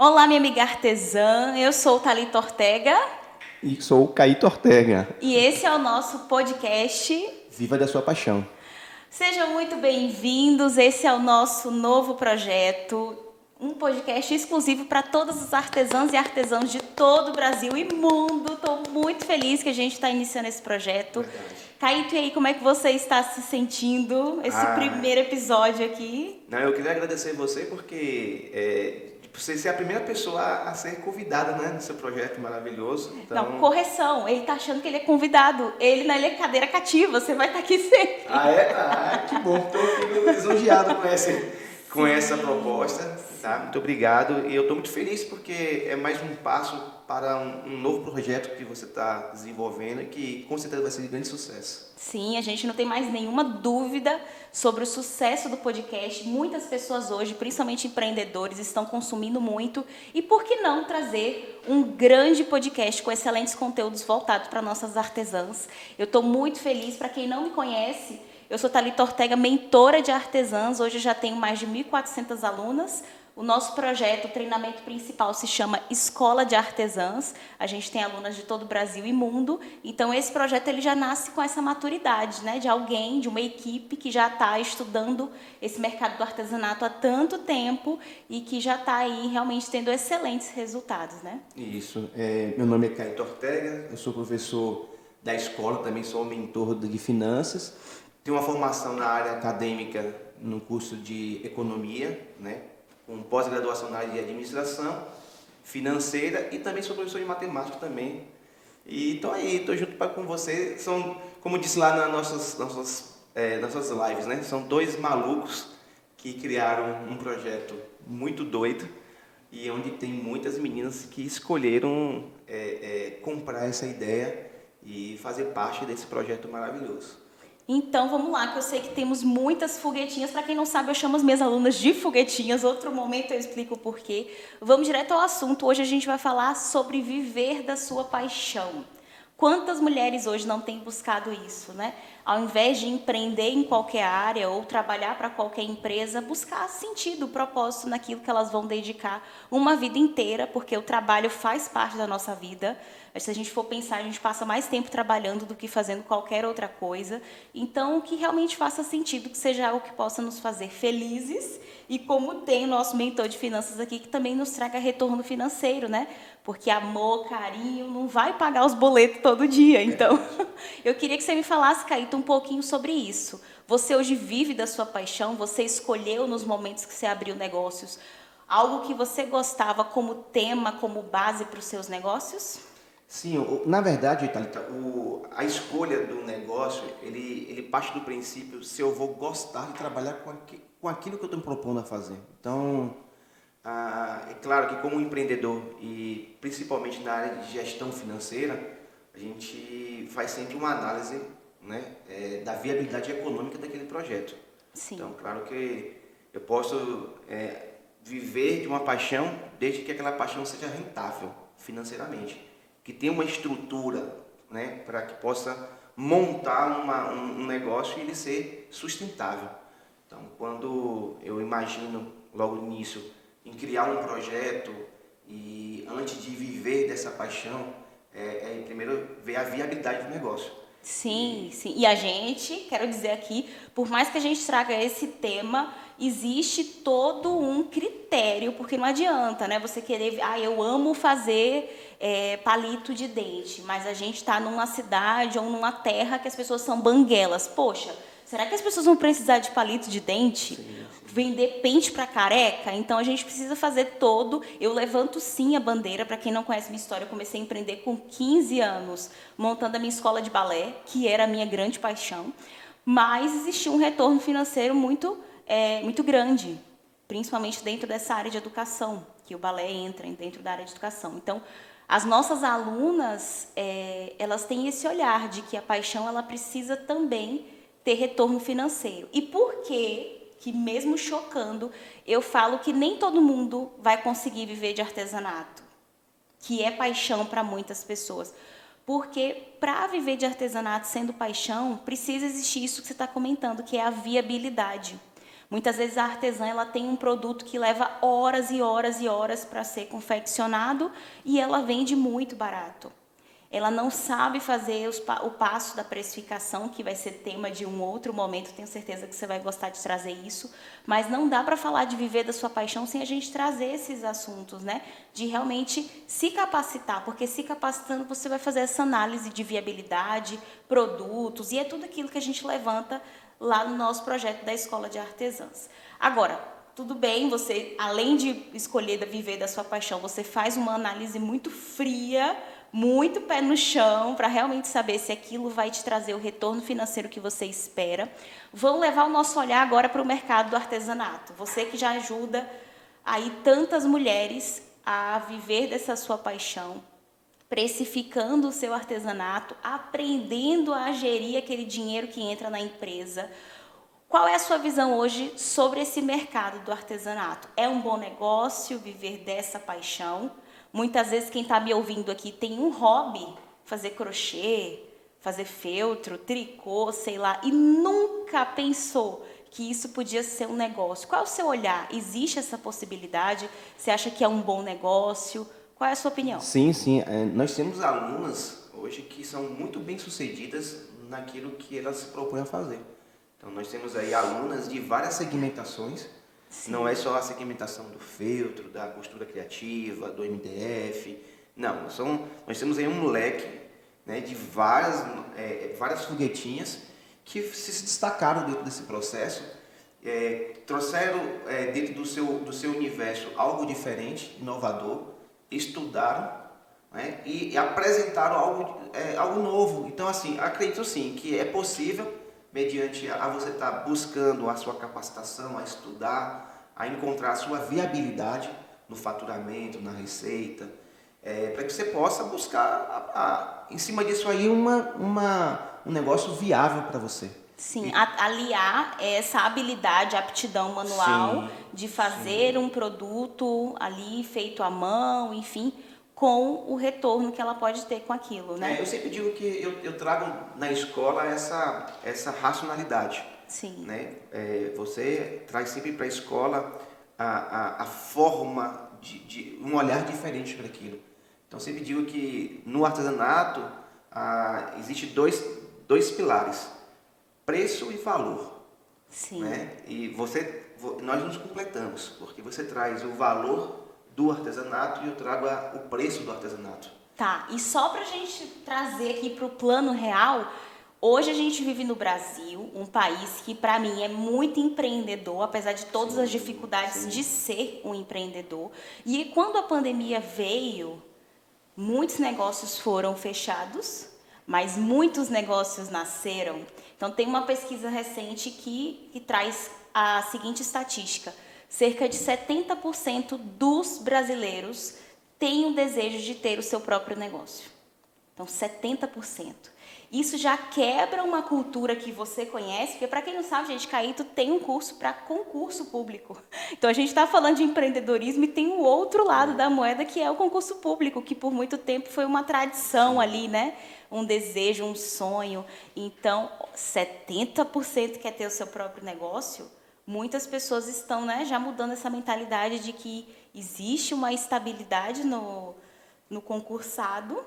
Olá, minha amiga artesã, eu sou Thalita Ortega. E sou o Caíto Ortega. E esse é o nosso podcast. Viva da sua paixão. Sejam muito bem-vindos, esse é o nosso novo projeto, um podcast exclusivo para todos os artesãos e artesãos de todo o Brasil e mundo. Estou muito feliz que a gente está iniciando esse projeto. Caíto, e aí, como é que você está se sentindo, esse primeiro episódio aqui? Não, eu queria agradecer você porque você ser a primeira pessoa a ser convidada, né, no seu projeto maravilhoso. Então... Não, correção, ele tá achando que ele é convidado. Ele é cadeira cativa, você vai estar aqui sempre. Ah, é? Ah, que bom. Estou lisonjeado com essa proposta. Tá? Muito obrigado. E eu estou muito feliz porque é mais um passo para um novo projeto que você está desenvolvendo e que com certeza vai ser de grande sucesso. Sim, a gente não tem mais nenhuma dúvida sobre o sucesso do podcast. Muitas pessoas hoje, principalmente empreendedores, estão consumindo muito. E por que não trazer um grande podcast com excelentes conteúdos voltados para nossas artesãs? Eu estou muito feliz. Para quem não me conhece, eu sou Thalita Ortega, mentora de artesãs. Hoje eu já tenho mais de 1.400 alunas. O nosso projeto, o treinamento principal, se chama Escola de Artesãs. A gente tem alunas de todo o Brasil e mundo. Então, esse projeto ele já nasce com essa maturidade, né? De alguém, de uma equipe que já está estudando esse mercado do artesanato há tanto tempo e que já está aí realmente tendo excelentes resultados, né? Isso. Meu nome é Caíto Ortega, eu sou professor da escola, também sou mentor de finanças. Tenho uma formação na área acadêmica no curso de economia, né? Com pós-graduação na área de administração financeira e também sou professor de matemática também. E estou aí, estou junto com você. São, como disse lá nas nossas lives, né? São dois malucos que criaram um projeto muito doido e onde tem muitas meninas que escolheram comprar essa ideia e fazer parte desse projeto maravilhoso. Então, vamos lá, que eu sei que temos muitas foguetinhas. Para quem não sabe, eu chamo as minhas alunas de foguetinhas. Outro momento eu explico o porquê. Vamos direto ao assunto. Hoje a gente vai falar sobre viver da sua paixão. Quantas mulheres hoje não têm buscado isso, né? Ao invés de empreender em qualquer área ou trabalhar para qualquer empresa, buscar sentido, propósito naquilo que elas vão dedicar uma vida inteira, porque o trabalho faz parte da nossa vida. Se a gente for pensar, a gente passa mais tempo trabalhando do que fazendo qualquer outra coisa. Então, que realmente faça sentido, que seja algo que possa nos fazer felizes e como tem o nosso mentor de finanças aqui, que também nos traga retorno financeiro, né? Porque amor, carinho, não vai pagar os boletos todo dia. Então, eu queria que você me falasse, Caíto, um pouquinho sobre isso. Você hoje vive da sua paixão, você escolheu nos momentos que você abriu negócios algo que você gostava como tema, como base para os seus negócios? Sim, na verdade, Thalita, a escolha do negócio, ele parte do princípio se eu vou gostar de trabalhar com aquilo que eu estou me propondo a fazer. Então, é claro que como empreendedor e principalmente na área de gestão financeira, a gente faz sempre uma análise, né, da viabilidade econômica daquele projeto. Sim. Então, claro que eu posso viver de uma paixão desde que aquela paixão seja rentável financeiramente, que tenha uma estrutura, né, para que possa montar um negócio e ele ser sustentável. Então, quando eu imagino logo no início em criar um projeto e antes de viver dessa paixão, primeiro ver a viabilidade do negócio. Sim, sim. E a gente, quero dizer aqui, por mais que a gente traga esse tema, existe todo um critério, porque não adianta, né? Você querer, eu amo fazer palito de dente, mas a gente está numa cidade ou numa terra que as pessoas são banguelas. Poxa, será que as pessoas vão precisar de palito de dente? Sim. Vender pente para careca? Então a gente precisa fazer todo. Eu levanto sim a bandeira. Para quem não conhece minha história, eu comecei a empreender com 15 anos, montando a minha escola de balé, que era a minha grande paixão. Mas existia um retorno financeiro muito grande, principalmente dentro dessa área de educação, que o balé entra dentro da área de educação. Então, as nossas alunas, elas têm esse olhar de que a paixão ela precisa também ter retorno financeiro. E por quê? Que mesmo chocando, eu falo que nem todo mundo vai conseguir viver de artesanato, que é paixão para muitas pessoas. Porque para viver de artesanato sendo paixão, precisa existir isso que você está comentando, que é a viabilidade. Muitas vezes a artesã ela tem um produto que leva horas e horas e horas para ser confeccionado e ela vende muito barato. Ela não sabe fazer o passo da precificação, que vai ser tema de um outro momento, tenho certeza que você vai gostar de trazer isso, mas não dá para falar de viver da sua paixão sem a gente trazer esses assuntos, né? De realmente se capacitar, porque se capacitando você vai fazer essa análise de viabilidade, produtos, e é tudo aquilo que a gente levanta lá no nosso projeto da Escola de Artesãs. Agora, tudo bem, você, além de escolher viver da sua paixão, você faz uma análise muito fria, muito pé no chão, para realmente saber se aquilo vai te trazer o retorno financeiro que você espera. Vamos levar o nosso olhar agora para o mercado do artesanato. Você que já ajuda aí tantas mulheres a viver dessa sua paixão, precificando o seu artesanato, aprendendo a gerir aquele dinheiro que entra na empresa. Qual é a sua visão hoje sobre esse mercado do artesanato? É um bom negócio viver dessa paixão? Muitas vezes quem está me ouvindo aqui tem um hobby, fazer crochê, fazer feltro, tricô, sei lá, e nunca pensou que isso podia ser um negócio. Qual é o seu olhar? Existe essa possibilidade? Você acha que é um bom negócio? Qual é a sua opinião? Sim, sim. Nós temos alunas hoje que são muito bem-sucedidas naquilo que elas se propõem a fazer. Então, nós temos aí alunas de várias segmentações. Sim. Não é só a segmentação do feltro, da costura criativa, do MDF. Não, nós temos aí um leque, né, de várias foguetinhas que se destacaram dentro desse processo, trouxeram dentro do seu universo algo diferente, inovador, estudaram, né, e apresentaram algo novo. Então, assim, acredito sim que é possível, mediante a você estar buscando a sua capacitação, a estudar, a encontrar a sua viabilidade no faturamento, na receita, para que você possa buscar, em cima disso aí, um negócio viável para você. Sim, aliar essa habilidade, aptidão manual, sim, de fazer, sim, um produto ali feito à mão, enfim, com o retorno que ela pode ter com aquilo, né? Eu sempre digo que eu trago na escola essa racionalidade. Sim. Né? Você traz sempre para a escola a forma de um olhar diferente para aquilo. Então, eu sempre digo que no artesanato existe dois pilares, preço e valor. Sim. Né? E nós nos completamos, porque você traz o valor do artesanato e eu trago o preço do artesanato. Tá, e só pra gente trazer aqui pro plano real, hoje a gente vive no Brasil, um país que para mim é muito empreendedor, apesar de todas as dificuldades de ser um empreendedor. E quando a pandemia veio, muitos negócios foram fechados, mas muitos negócios nasceram. Então tem uma pesquisa recente que traz a seguinte estatística: cerca de 70% dos brasileiros têm o desejo de ter o seu próprio negócio. Então, 70%. Isso já quebra uma cultura que você conhece, porque para quem não sabe, gente, Caíto tem um curso para concurso público. Então, a gente está falando de empreendedorismo e tem o outro lado da moeda, que é o concurso público, que por muito tempo foi uma tradição ali, né? Um desejo, um sonho. Então, 70% quer ter o seu próprio negócio. Muitas pessoas estão, né, já mudando essa mentalidade de que existe uma estabilidade no concursado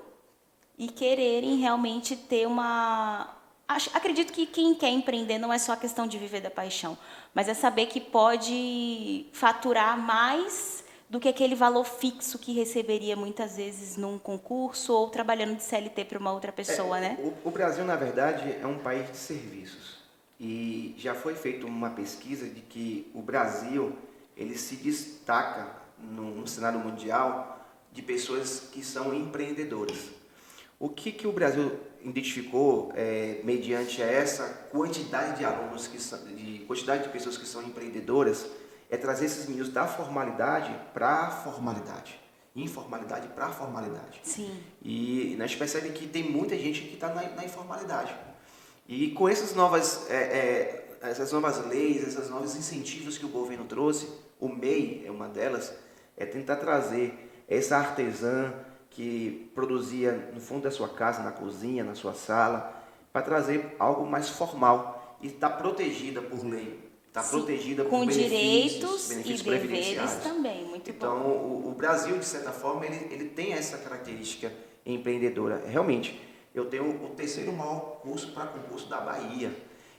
e quererem realmente ter uma... Acredito que quem quer empreender não é só a questão de viver da paixão, mas é saber que pode faturar mais do que aquele valor fixo que receberia muitas vezes num concurso ou trabalhando de CLT para uma outra pessoa, né? O Brasil, na verdade, é um país de serviços. E já foi feita uma pesquisa de que o Brasil ele se destaca no cenário mundial de pessoas que são empreendedoras. O que o Brasil identificou mediante essa quantidade de alunos, quantidade de pessoas que são empreendedoras, é trazer esses meninos da formalidade para a formalidade, informalidade para a formalidade. Sim. E nós percebemos que tem muita gente que está na informalidade. E com essas novas leis, esses novos incentivos que o governo trouxe, o MEI é uma delas, é tentar trazer essa artesã que produzia no fundo da sua casa, na cozinha, na sua sala, para trazer algo mais formal e estar protegida por lei. está protegida com por direitos e benefícios deveres previdenciários. também, muito então, bom. o Brasil, de certa forma, ele tem essa característica empreendedora. Realmente, eu tenho o terceiro maior curso para concurso da Bahia.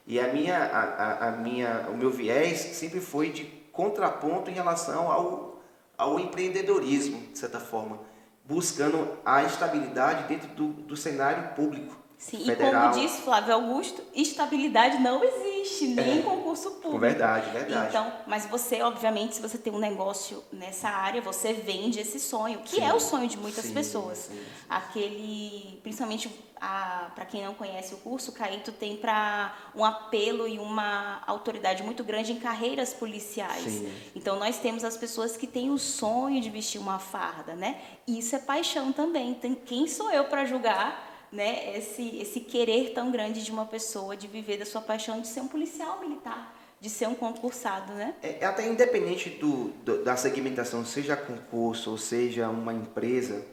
E o meu viés sempre foi de contraponto em relação ao empreendedorismo, de certa forma, buscando a estabilidade dentro do cenário público. Sim, federal. E como disse Flávio Augusto, estabilidade não existe, nem em concurso público. Verdade. Então, mas você, obviamente, se você tem um negócio nessa área, você vende esse sonho, que é o sonho de muitas pessoas. Sim. Aquele, principalmente para quem não conhece o curso, o Caíto tem para um apelo e uma autoridade muito grande em carreiras policiais. Sim. Então, nós temos as pessoas que têm o sonho de vestir uma farda, né? Isso é paixão também. Então, quem sou eu para julgar, né, esse querer tão grande de uma pessoa de viver da sua paixão de ser um policial militar, de ser um concursado, né? Até independente da segmentação, seja concurso ou seja uma empresa,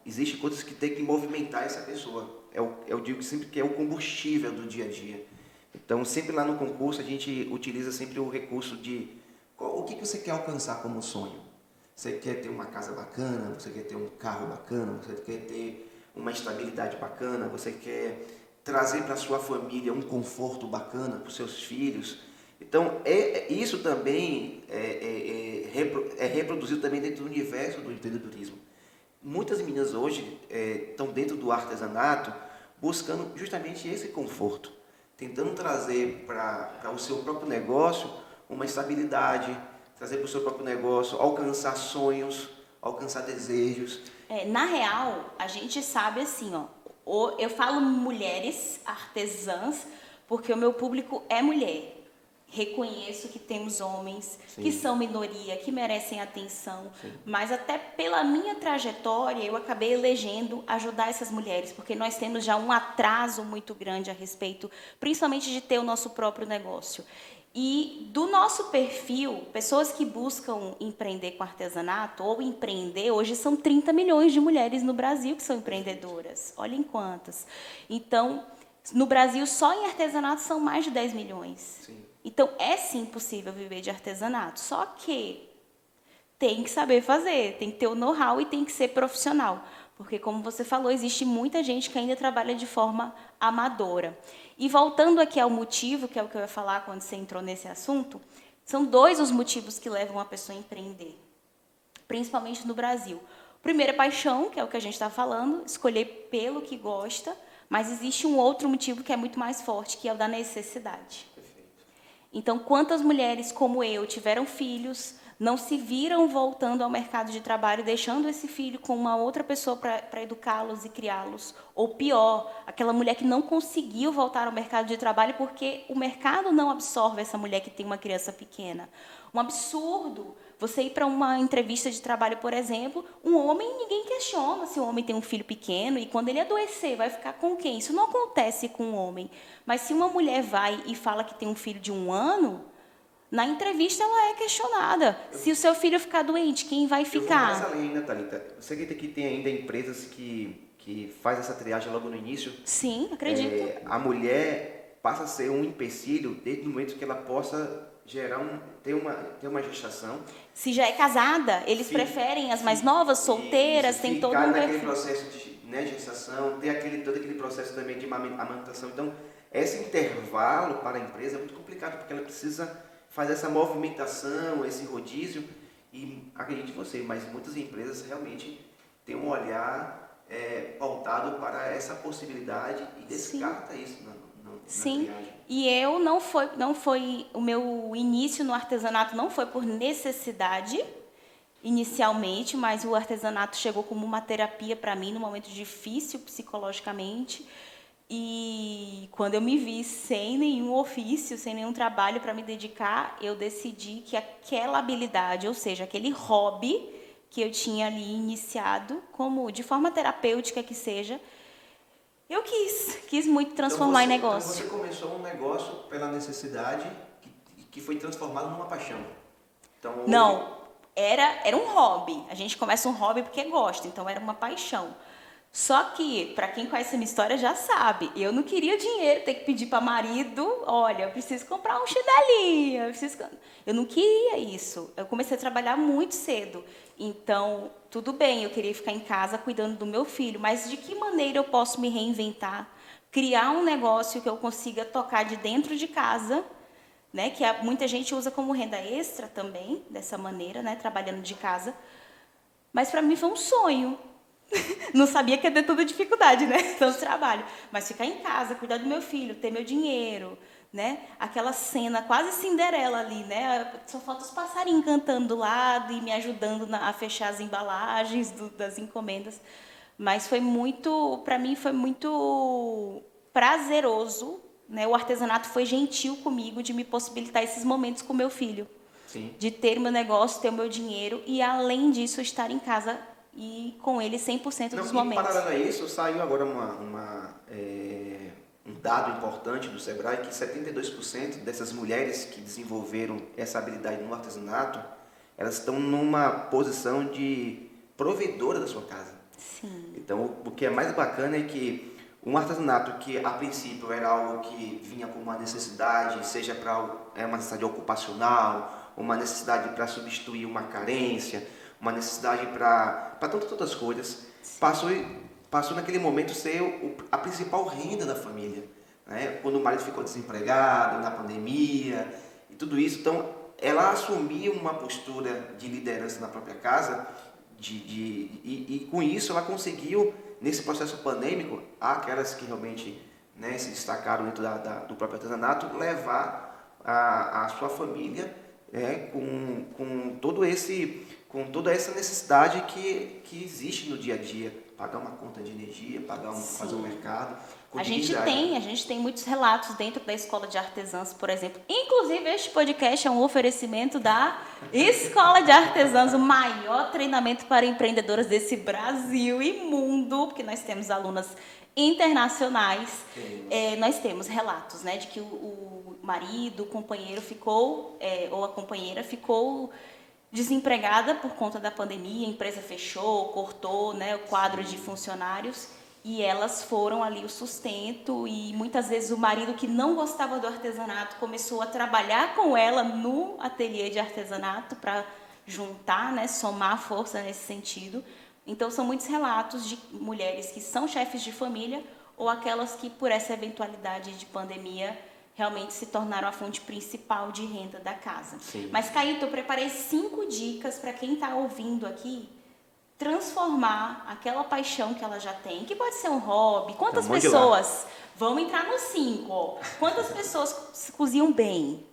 existe coisas que tem que movimentar essa pessoa. Eu digo sempre que é o combustível do dia a dia. Então, sempre lá no concurso, a gente utiliza sempre o recurso de o que você quer alcançar como sonho. Você quer ter uma casa bacana, você quer ter um carro bacana, você quer ter uma estabilidade bacana, você quer trazer para a sua família um conforto bacana para os seus filhos. Então, isso também é reproduzido também dentro do universo do empreendedorismo. Muitas meninas hoje estão dentro do artesanato buscando justamente esse conforto, tentando trazer para o seu próprio negócio uma estabilidade, trazer para o seu próprio negócio, alcançar sonhos, alcançar desejos. Na real, a gente sabe assim, eu falo mulheres artesãs porque o meu público é mulher. Reconheço que temos homens que são minoria, que merecem atenção, mas até pela minha trajetória eu acabei elegendo ajudar essas mulheres, porque nós temos já um atraso muito grande a respeito, principalmente de ter o nosso próprio negócio. E do nosso perfil, pessoas que buscam empreender com artesanato ou empreender, hoje são 30 milhões de mulheres no Brasil que são empreendedoras. Olhem quantas. Então, no Brasil, só em artesanato são mais de 10 milhões. Sim. Então, é sim possível viver de artesanato, só que tem que saber fazer, tem que ter o know-how e tem que ser profissional. Porque, como você falou, existe muita gente que ainda trabalha de forma amadora. E voltando aqui ao motivo, que é o que eu ia falar quando você entrou nesse assunto, são 2 os motivos que levam uma pessoa a empreender, principalmente no Brasil. O primeiro é paixão, que é o que a gente está falando, escolher pelo que gosta, mas existe um outro motivo que é muito mais forte, que é o da necessidade. Então, quantas mulheres como eu tiveram filhos, não se viram voltando ao mercado de trabalho, deixando esse filho com uma outra pessoa para educá-los e criá-los? Ou pior, aquela mulher que não conseguiu voltar ao mercado de trabalho porque o mercado não absorve essa mulher que tem uma criança pequena. Um absurdo você ir para uma entrevista de trabalho, por exemplo, um homem, ninguém questiona se o homem tem um filho pequeno e quando ele adoecer, vai ficar com quem? Isso não acontece com um homem. Mas se uma mulher vai e fala que tem um filho de 1 ano, na entrevista ela é questionada. Se o seu filho ficar doente, quem vai ficar? Eu vou mais além ainda, Thalita. Você acredita que tem ainda empresas que faz essa triagem logo no início? Sim, acredito. A mulher passa a ser um empecilho desde o momento que ela possa ter uma gestação. Se já é casada, eles preferem as mais novas, solteiras, tem todo um ficar naquele processo de gestação, ter todo aquele processo também de amamentação. Então, esse intervalo para a empresa é muito complicado, porque ela precisa fazer essa movimentação, esse rodízio, e acredite você, mas muitas empresas realmente têm um olhar pautado para essa possibilidade e descarta isso na triagem. E eu não foi o meu início no artesanato não foi por necessidade inicialmente, mas o artesanato chegou como uma terapia para mim num momento difícil psicologicamente. E quando eu me vi sem nenhum ofício, sem nenhum trabalho para me dedicar, eu decidi que aquela habilidade, ou seja, aquele hobby que eu tinha ali iniciado, como de forma terapêutica que seja, eu quis muito transformar em negócio. Então você começou um negócio pela necessidade que foi transformado numa paixão. Então, Não, era um hobby. A gente começa um hobby porque gosta, então era uma paixão. Só que, para quem conhece a minha história já sabe, eu não queria dinheiro, ter que pedir para marido, olha, eu preciso comprar um chinelinho, eu não queria isso. Eu comecei a trabalhar muito cedo, então, tudo bem, eu queria ficar em casa cuidando do meu filho, mas de que maneira eu posso me reinventar, criar um negócio que eu consiga tocar de dentro de casa, né, que muita gente usa como renda extra também, dessa maneira, né, trabalhando de casa, mas para mim foi um sonho. Não sabia que ia ter toda dificuldade, né? Tanto trabalho. Mas ficar em casa, cuidar do meu filho, ter meu dinheiro, né? Aquela cena quase Cinderela ali, né? Só falta os passarinhos cantando do lado e me ajudando a fechar as embalagens das encomendas. Mas foi muito, para mim foi muito prazeroso, né? O artesanato foi gentil comigo de me possibilitar esses momentos com meu filho. Sim. De ter meu negócio, ter o meu dinheiro e, além disso, estar em casa e com ele 100% dos momentos. Paralelo a isso, saiu agora um dado importante do Sebrae que 72% dessas mulheres que desenvolveram essa habilidade no artesanato, elas estão numa posição de provedora da sua casa. Sim. Então, o que é mais bacana é que um artesanato que a princípio era algo que vinha como uma necessidade, seja para uma necessidade ocupacional, uma necessidade para substituir uma carência, uma necessidade para tantas outras coisas, passou naquele momento ser a principal renda da família, né? Quando o marido ficou desempregado, na pandemia e tudo isso. Então, ela assumia uma postura de liderança na própria casa e com isso ela conseguiu, nesse processo pandêmico, aquelas que realmente, né, se destacaram dentro do próprio artesanato, levar a sua família, com toda essa necessidade que existe no dia a dia, pagar uma conta de energia, fazer um mercado. A gente tem muitos relatos dentro da Escola de Artesãs, por exemplo. Inclusive, este podcast é um oferecimento da Escola de Artesãs, o maior treinamento para empreendedoras desse Brasil e mundo, porque nós temos alunas internacionais. Nós temos relatos, né, de que o marido, o companheiro ficou, ou a companheira ficou desempregada por conta da pandemia, a empresa fechou, cortou, né, o quadro de funcionários, e elas foram ali o sustento, e muitas vezes o marido que não gostava do artesanato começou a trabalhar com ela no ateliê de artesanato para juntar, né, somar força nesse sentido. Então são muitos relatos de mulheres que são chefes de família ou aquelas que, por essa eventualidade de pandemia, realmente se tornaram a fonte principal de renda da casa. Sim. Mas, Caíto, eu preparei 5 dicas para quem está ouvindo aqui transformar aquela paixão que ela já tem, que pode ser um hobby. Quantas pessoas, vamos entrar no 5, ó. Quantas pessoas cozinham bem?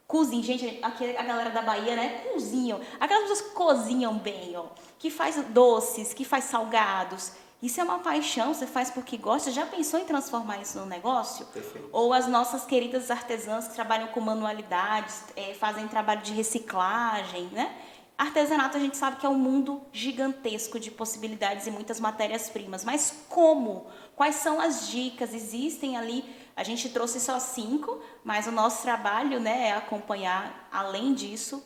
Cozinham, gente, aqui a galera da Bahia, né, cozinham. Aquelas pessoas que cozinham bem, ó, que faz doces, que faz salgados. Isso é uma paixão, você faz porque gosta. Já pensou em transformar isso num negócio? Perfeito. Ou as nossas queridas artesãs que trabalham com manualidades, fazem trabalho de reciclagem, né? Artesanato, a gente sabe que é um mundo gigantesco de possibilidades e muitas matérias-primas. Mas como? Quais são as dicas? Existem ali, a gente trouxe só 5, mas o nosso trabalho, né, é acompanhar, além disso,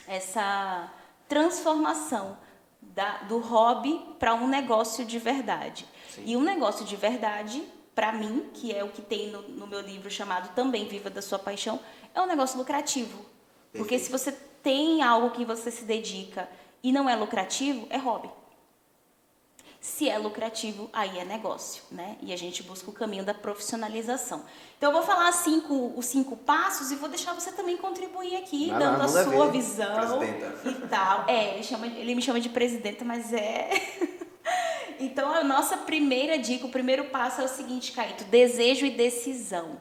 essa transformação do hobby para um negócio de verdade. Sim. E um negócio de verdade, para mim, que é o que tem no meu livro chamado Também Viva da Sua Paixão, é um negócio lucrativo. Perfeito. Porque se você tem algo que você se dedica e não é lucrativo, é hobby. Se é lucrativo, aí é negócio, né? E a gente busca o caminho da profissionalização. Então, eu vou falar os 5 passos e vou deixar você também contribuir aqui, dando a sua visão e tal. Ele me chama de presidenta, mas é... Então, a nossa primeira dica, o primeiro passo é o seguinte, Caíto: desejo e decisão.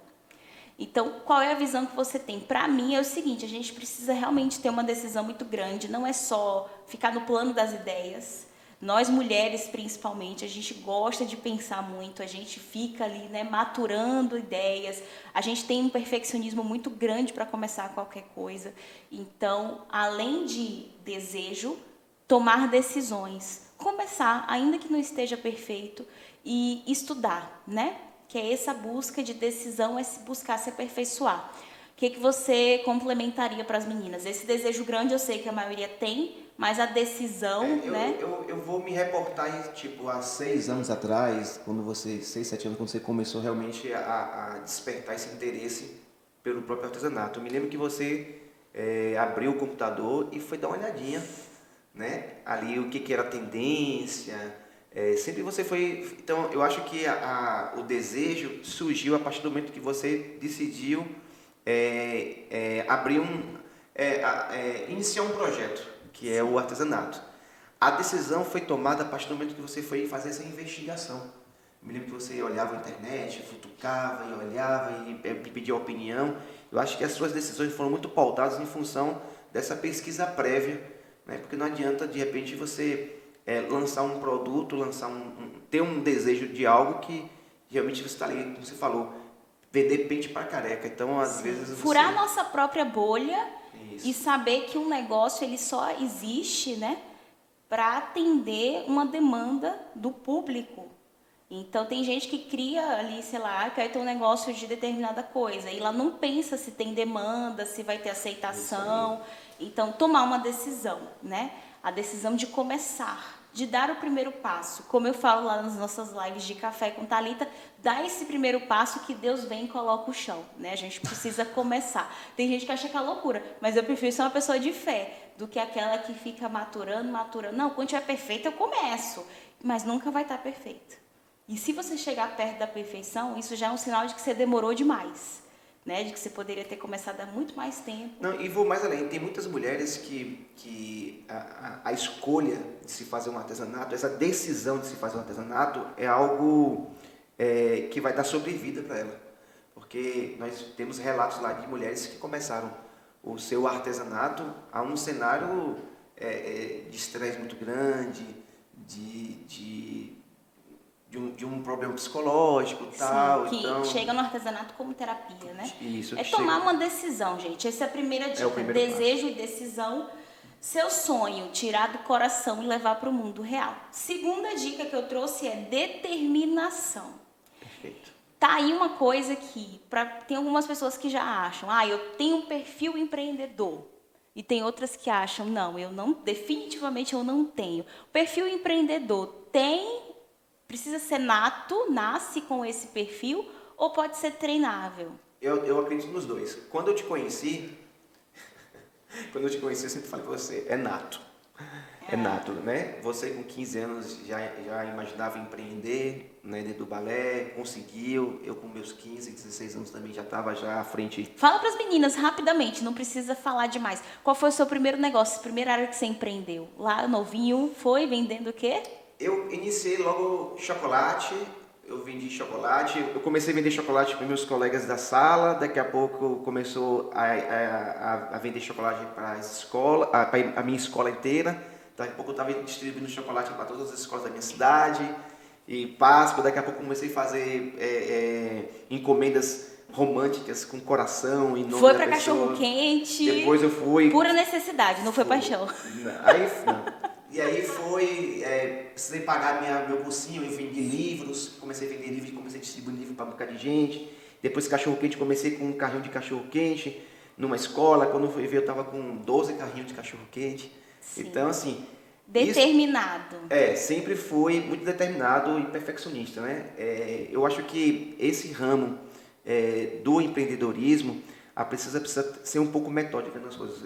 Então, qual é a visão que você tem? Para mim é o seguinte: a gente precisa realmente ter uma decisão muito grande, não é só ficar no plano das ideias. Nós mulheres, principalmente, a gente gosta de pensar muito, a gente fica ali, né, maturando ideias, a gente tem um perfeccionismo muito grande para começar qualquer coisa. Então, além de desejo, tomar decisões, começar, ainda que não esteja perfeito, e estudar, né? Que é essa busca de decisão, é buscar se aperfeiçoar. O que você complementaria para as meninas? Esse desejo grande eu sei que a maioria tem, mas a decisão, né? Eu vou me reportar, tipo, há 6 anos atrás, 6, 7 anos, quando você começou realmente a despertar esse interesse pelo próprio artesanato. Eu me lembro que você abriu o computador e foi dar uma olhadinha, né? Ali o que era tendência. Sempre você foi... Então, eu acho que o desejo surgiu a partir do momento que você decidiu iniciar um projeto, que é o artesanato. A decisão foi tomada a partir do momento que você foi fazer essa investigação. Eu me lembro que você olhava a internet, futucava e olhava e pedia opinião. Eu acho que as suas decisões foram muito pautadas em função dessa pesquisa prévia, né? Porque não adianta, de repente, você lançar um produto, ter um desejo de algo que realmente você está ali, como você falou, vender pente para careca. Então, às vezes... Furar a nossa própria bolha. Isso. E saber que um negócio ele só existe, né, para atender uma demanda do público. Então, tem gente que cria ali, sei lá, quer ter um negócio de determinada coisa, e ela não pensa se tem demanda, se vai ter aceitação. Então, tomar uma decisão, né? A decisão de começar, de dar o primeiro passo. Como eu falo lá nas nossas lives de café com Thalita, dá esse primeiro passo que Deus vem e coloca o chão, né? A gente precisa começar. Tem gente que acha que é loucura, mas eu prefiro ser uma pessoa de fé do que aquela que fica maturando. Não, quando tiver perfeito eu começo, mas nunca vai estar perfeito. E se você chegar perto da perfeição, isso já é um sinal de que você demorou demais, né? De que você poderia ter começado há muito mais tempo. Não, e vou mais além. Tem muitas mulheres que a escolha de se fazer um artesanato, essa decisão de se fazer um artesanato é algo que vai dar sobrevida para ela. Porque nós temos relatos lá de mulheres que começaram o seu artesanato a um cenário de estresse muito grande, de um problema psicológico e tal. Que então, chega no artesanato como terapia, né? Isso, tomar uma decisão, gente. Essa é a primeira dica. Desejo e decisão. Seu sonho, tirar do coração e levar para o mundo real. Segunda dica que eu trouxe é determinação. Perfeito. Tá aí uma coisa que tem algumas pessoas que já acham, eu tenho um perfil empreendedor. E tem outras que acham, definitivamente eu não tenho. O perfil empreendedor precisa ser nato, nasce com esse perfil, ou pode ser treinável? Eu acredito nos dois. Quando eu te conheci, eu sempre falei para você, é nato. É nato, né? Você com 15 anos já imaginava empreender, né, dentro do balé, conseguiu. Eu com meus 15, 16 anos também já estava à frente. Fala para as meninas rapidamente, não precisa falar demais. Qual foi o seu primeiro negócio, a primeira área que você empreendeu? Lá novinho, foi vendendo o quê? Eu iniciei logo chocolate. Eu vendi chocolate, eu comecei a vender chocolate para meus colegas da sala, daqui a pouco começou a vender chocolate para a minha escola inteira, daqui a pouco eu estava distribuindo chocolate para todas as escolas da minha cidade, e Páscoa, daqui a pouco comecei a fazer encomendas românticas com coração, em nome foi da para pessoa. Cachorro Quente. Depois eu fui... Pura necessidade, não foi paixão. E aí precisei pagar meu cursinho, eu vendi livros, comecei a vender livros, comecei a distribuir livro para um bocado de gente. Depois cachorro-quente, comecei com um carrinho de cachorro-quente numa escola. Quando eu fui ver, eu estava com 12 carrinhos de cachorro-quente. Então, assim... Determinado. Sempre fui muito determinado e perfeccionista, né? Eu acho que esse ramo do empreendedorismo precisa ser um pouco metódico nas coisas.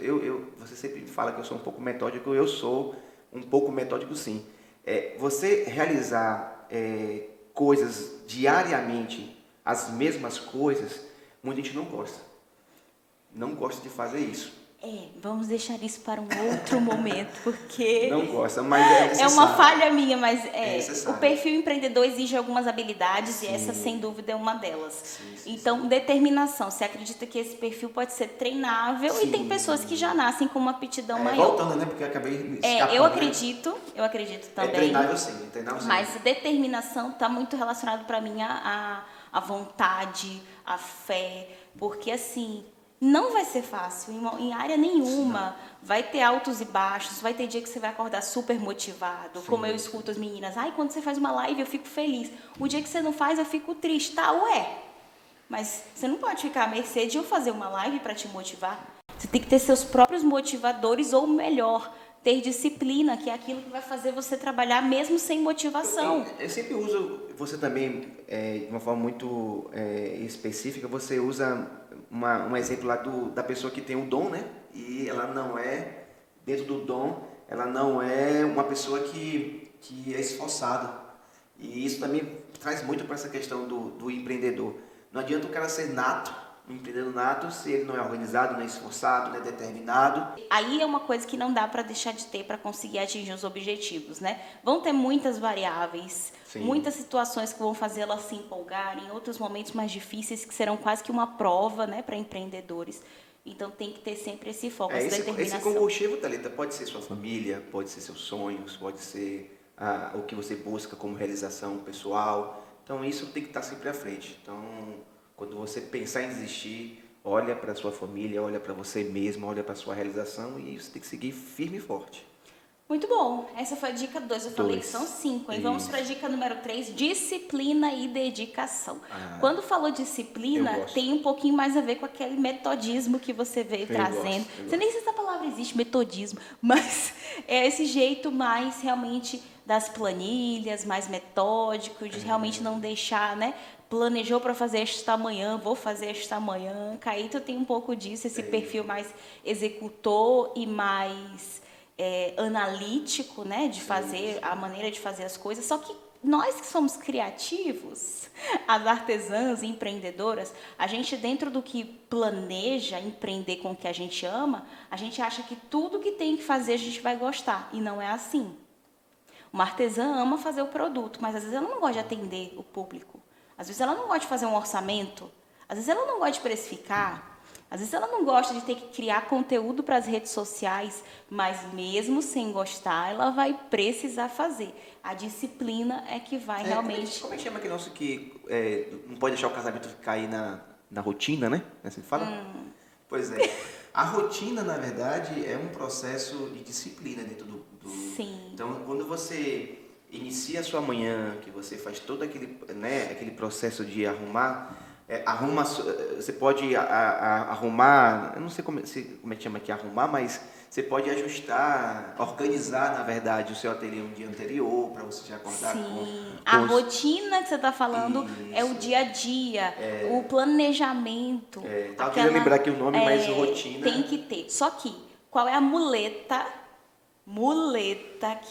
Você sempre fala que eu sou um pouco metódico, eu sou um pouco metódico sim. Você realizar coisas diariamente, as mesmas coisas, muita gente não gosta. Não gosta de fazer isso. Vamos deixar isso para um outro momento, porque... Não gosta, mas é necessário. É uma falha minha, mas necessário. O perfil empreendedor exige algumas habilidades, sim, e essa, sem dúvida, é uma delas. Sim, então, determinação. Você acredita que esse perfil pode ser treinável, sim, e tem pessoas que já nascem com uma aptidão maior. Voltando, né? Porque eu acabei escapando, eu acredito também. Treinável sim. Mas determinação está muito relacionado para mim a vontade, a fé, porque assim... Não vai ser fácil, em área nenhuma. Vai ter altos e baixos, vai ter dia que você vai acordar super motivado. Sim. Como eu escuto as meninas, quando você faz uma live eu fico feliz. O dia que você não faz eu fico triste. Mas você não pode ficar à mercê de eu fazer uma live para te motivar. Você tem que ter seus próprios motivadores, ou melhor, ter disciplina, que é aquilo que vai fazer você trabalhar mesmo sem motivação. Eu sempre uso, você também, de uma forma muito específica, você usa um exemplo lá da pessoa que tem o dom, né? E ela não é, dentro do dom, ela não é uma pessoa que é esforçada. E isso também traz muito para essa questão do empreendedor. Não adianta o cara ser nato, um empreendedor nato, se ele não é organizado, não é esforçado, não é determinado. Aí é uma coisa que não dá para deixar de ter para conseguir atingir os objetivos, né? Vão ter muitas variáveis, Sim. muitas situações que vão fazê-la se empolgar, em outros momentos mais difíceis, que serão quase que uma prova, né, para empreendedores. Então tem que ter sempre esse foco, essa determinação. Esse combustível, Thalita, pode ser sua família, pode ser seus sonhos, pode ser o que você busca como realização pessoal. Então isso tem que estar sempre à frente. Então, quando você pensar em desistir, olha para a sua família, olha para você mesmo, olha para a sua realização e você tem que seguir firme e forte. Muito bom. Essa foi a dica 2. Eu falei que 2. são 5. E vamos Isso. para a dica número 3, disciplina e dedicação. Ah, Quando falou eu disciplina, gosto. tem um pouquinho mais a ver com aquele metodismo que você veio trazendo. gosto, eu Você nem sei se essa palavra existe, metodismo, mas é esse jeito mais realmente das planilhas, mais metódico, de realmente não deixar, né? Planejou para fazer esta manhã, vou fazer esta manhã. Caíto tem um pouco disso, esse perfil mais executor e mais analítico, né, de fazer, a maneira de fazer as coisas. Só que nós que somos criativos, as artesãs e empreendedoras, a gente, dentro do que planeja empreender com o que a gente ama, a gente acha que tudo que tem que fazer a gente vai gostar, e não é assim. Uma artesã ama fazer o produto, mas às vezes ela não gosta de atender o público. Às vezes ela não gosta de fazer um orçamento. Às vezes ela não gosta de precificar. Às vezes ela não gosta de ter que criar conteúdo para as redes sociais, mas mesmo sem gostar, ela vai precisar fazer. A disciplina é que vai realmente... Como é que chama aquele nosso que não pode deixar o casamento cair na rotina, né? É assim que fala? Pois é. A rotina, na verdade, é um processo de disciplina dentro do... Sim. Então, quando você inicia a sua manhã, que você faz todo aquele processo de arrumar... você pode arrumar, eu não sei como é que chama aqui, arrumar, mas você pode ajustar, organizar, na verdade, o seu ateliê um dia anterior, para você já acordar Sim, a rotina que você está falando é o dia a dia, o planejamento. Estava querendo lembrar aqui o nome, mas rotina... Tem que ter. Só que, qual é a muleta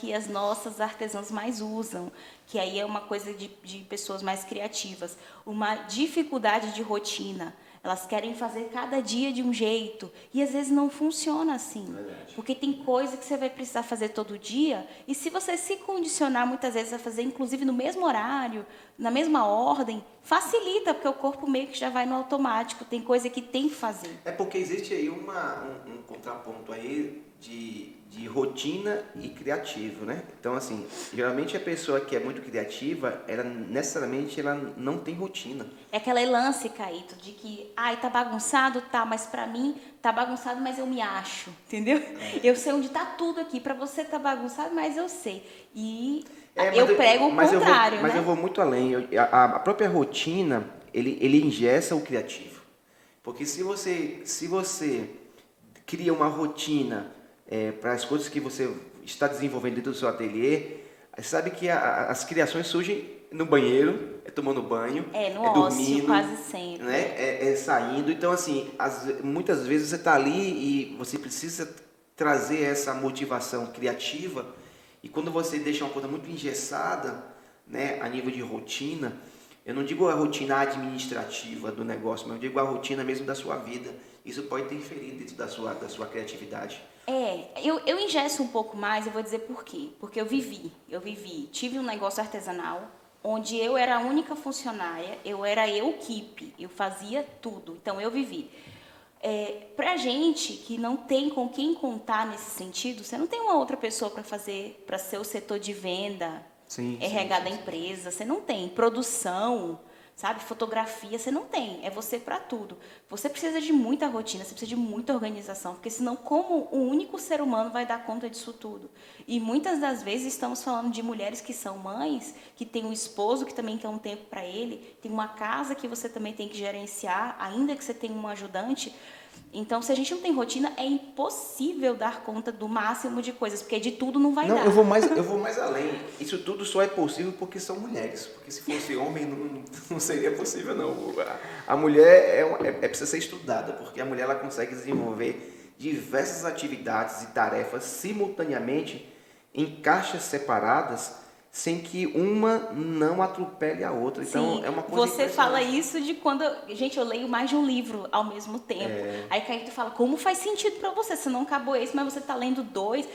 que as nossas artesãs mais usam, que aí é uma coisa de pessoas mais criativas, uma dificuldade de rotina. Elas querem fazer cada dia de um jeito e às vezes não funciona assim. Verdade. Porque tem coisa que você vai precisar fazer todo dia e se você se condicionar muitas vezes a fazer inclusive no mesmo horário, na mesma ordem, facilita, porque o corpo meio que já vai no automático, tem coisa que tem que fazer. É porque existe aí um contraponto aí de rotina e criativo, né? Então, assim, geralmente a pessoa que é muito criativa, ela necessariamente ela não tem rotina. É aquela lance, Caíto, de que, tá bagunçado, tá, mas pra mim tá bagunçado, mas eu me acho, entendeu? Eu sei onde tá tudo aqui, pra você tá bagunçado, mas eu sei. E eu prego o contrário, mas né? eu vou muito além. A própria rotina, ele engessa o criativo. Porque se você cria uma rotina para as coisas que você está desenvolvendo dentro do seu ateliê, sabe que as criações surgem no banheiro, tomando banho, no ócio, dormindo, quase sempre. Né? Saindo. Então, assim, muitas vezes você está ali e você precisa trazer essa motivação criativa e quando você deixa uma coisa muito engessada, né, a nível de rotina, eu não digo a rotina administrativa do negócio, mas eu digo a rotina mesmo da sua vida. Isso pode interferir dentro da sua criatividade. Eu engesso um pouco mais, eu vou dizer por quê. Porque eu vivi, tive um negócio artesanal, onde eu era a única funcionária, eu era a equipe, eu fazia tudo, então eu vivi. Pra gente que não tem com quem contar nesse sentido, você não tem uma outra pessoa para ser o setor de venda, RH da empresa, você não tem. Produção, sabe? Fotografia, você não tem. É você para tudo. Você precisa de muita rotina, você precisa de muita organização, porque senão como um único ser humano vai dar conta disso tudo? E muitas das vezes estamos falando de mulheres que são mães, que tem um esposo que também quer um tempo para ele, tem uma casa que você também tem que gerenciar, ainda que você tenha um ajudante. Então, se a gente não tem rotina, é impossível dar conta do máximo de coisas, porque de tudo não vai Não, dar. eu vou mais além. Isso tudo só é possível porque são mulheres. Porque se fosse homem, não seria possível, não. A mulher precisa ser estudada, porque a mulher ela consegue desenvolver diversas atividades e tarefas simultaneamente em caixas separadas, sem que uma não atropele a outra. Então, Sim, é uma coisa você fala impressionante. isso de quando... Gente, eu leio mais de um livro ao mesmo tempo. Aí Kaique fala, como faz sentido pra você? Você não acabou esse, mas você tá lendo 2.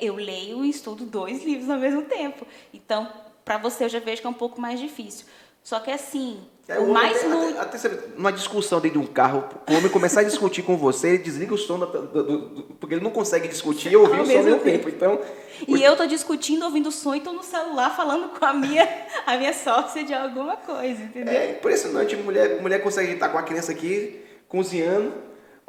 Eu leio e estudo 2 livros ao mesmo tempo. Então, pra você eu já vejo que é um pouco mais difícil. Só que assim, É, o o homem mais até sabe, numa discussão dentro de um carro, o homem começar a discutir com você, ele desliga o som, porque ele não consegue discutir e ouvir o som ao mesmo tempo. Então, E eu tô discutindo, ouvindo som e tô no celular falando com a minha sócia de alguma coisa, entendeu? é impressionante, mulher consegue estar com a criança aqui, cozinhando,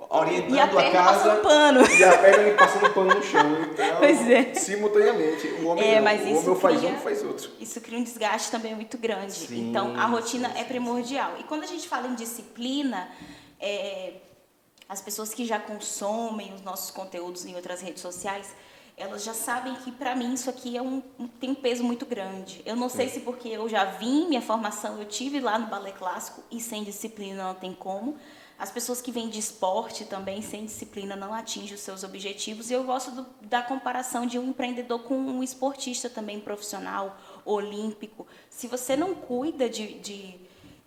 orientando E a perna casa, passando pano. e a perna passando pano no chão. Então, Pois é. simultaneamente. O homem não, Mas o isso homem faz cria- um, faz outro. Isso cria um desgaste também muito grande. Sim, Então, a rotina sim, é sim, primordial. E quando a gente fala em disciplina, as pessoas que já consomem os nossos conteúdos em outras redes sociais, elas já sabem que, para mim, isso aqui tem um peso muito grande. Eu não sei se porque eu já vim, minha formação eu tive lá no balé clássico e sem disciplina não tem como. As pessoas que vêm de esporte também, sem disciplina, não atingem os seus objetivos. E eu gosto da comparação de um empreendedor com um esportista também profissional, olímpico. Se você não cuida de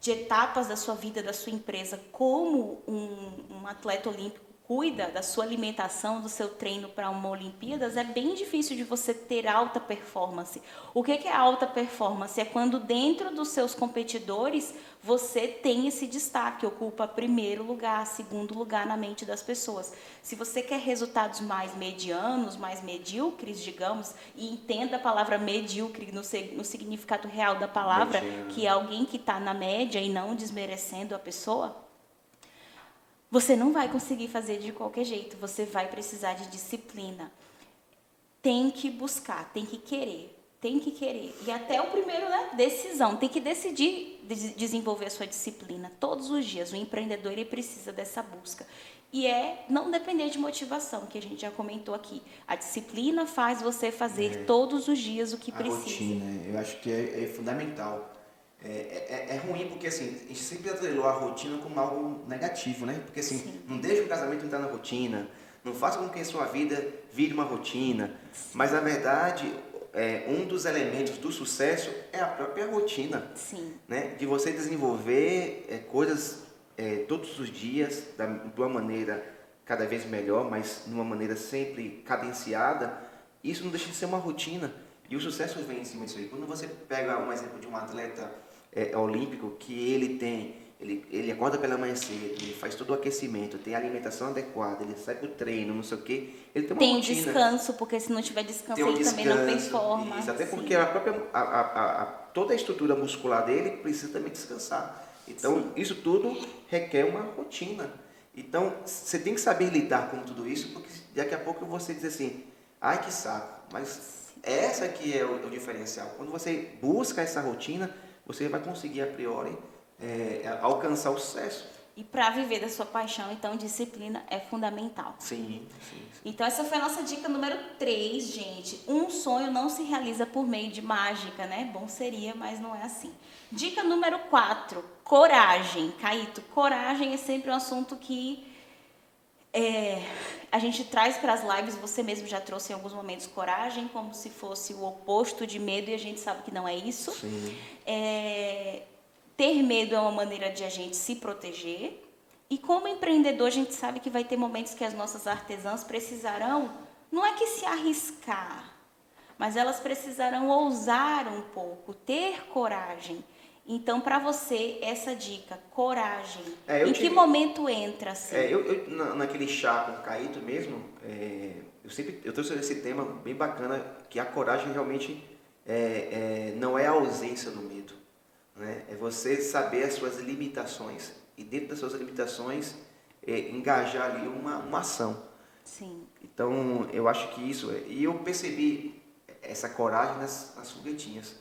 etapas da sua vida, da sua empresa, como um atleta olímpico cuida da sua alimentação, do seu treino para uma Olimpíadas, é bem difícil de você ter alta performance. O que é alta performance? É quando dentro dos seus competidores você tem esse destaque, ocupa primeiro lugar, segundo lugar na mente das pessoas. Se você quer resultados mais medianos, mais medíocres, digamos, e entenda a palavra medíocre no significado real da palavra, Mediano. que é alguém que está na média e não desmerecendo a pessoa, você não vai conseguir fazer de qualquer jeito, você vai precisar de disciplina. Tem que buscar, tem que querer. E até o primeiro, decisão, tem que decidir desenvolver a sua disciplina todos os dias. O empreendedor ele precisa dessa busca. E não depender de motivação, que a gente já comentou aqui. A disciplina faz você fazer todos os dias o que A precisa. rotina, eu acho que é fundamental. É ruim porque assim, a gente sempre atrelou a rotina como algo negativo, né? Porque assim, Sim. não deixa o casamento entrar na rotina, não faça com que a sua vida vire uma rotina. Mas na verdade, um dos elementos do sucesso é a própria rotina. Sim. Né? De você desenvolver coisas todos os dias, de uma maneira cada vez melhor, mas de uma maneira sempre cadenciada. Isso não deixa de ser uma rotina. E o sucesso vem em cima disso aí. Quando você pega um exemplo de um atleta olímpico, que ele acorda pela manhã cedo, ele faz todo o aquecimento, tem a alimentação adequada, ele sai pro treino, não sei o quê, ele tem uma Tem o rotina. descanso, porque se não tiver descanso, Tem um ele também não descanso, performa. isso, até Sim. porque toda a estrutura muscular dele precisa também descansar. Então, isso tudo requer uma rotina. Então, você tem que saber lidar com tudo isso, porque daqui a pouco você diz assim, ai que saco, mas essa aqui é o diferencial. Quando você busca essa rotina, você vai conseguir a priori alcançar o sucesso. E para viver da sua paixão, então, disciplina é fundamental. Sim, sim. Então, essa foi a nossa dica número 3, gente. Um sonho não se realiza por meio de mágica, né? Bom seria, mas não é assim. Dica número 4, coragem. Caíto, coragem é sempre um assunto que a gente traz para as lives, você mesmo já trouxe em alguns momentos coragem, como se fosse o oposto de medo, e a gente sabe que não é isso. Sim. Ter medo é uma maneira de a gente se proteger. E como empreendedor, a gente sabe que vai ter momentos que as nossas artesãs precisarão, não é que se arriscar, mas elas precisarão ousar um pouco, ter coragem. Então, para você, essa dica, coragem, que momento entra assim? Naquele chá com o Caíto mesmo, eu trouxe esse tema bem bacana, que a coragem realmente não é a ausência do medo. Né? É você saber as suas limitações e dentro das suas limitações engajar ali uma ação. Sim. Então eu acho que isso e eu percebi essa coragem nas foguetinhas,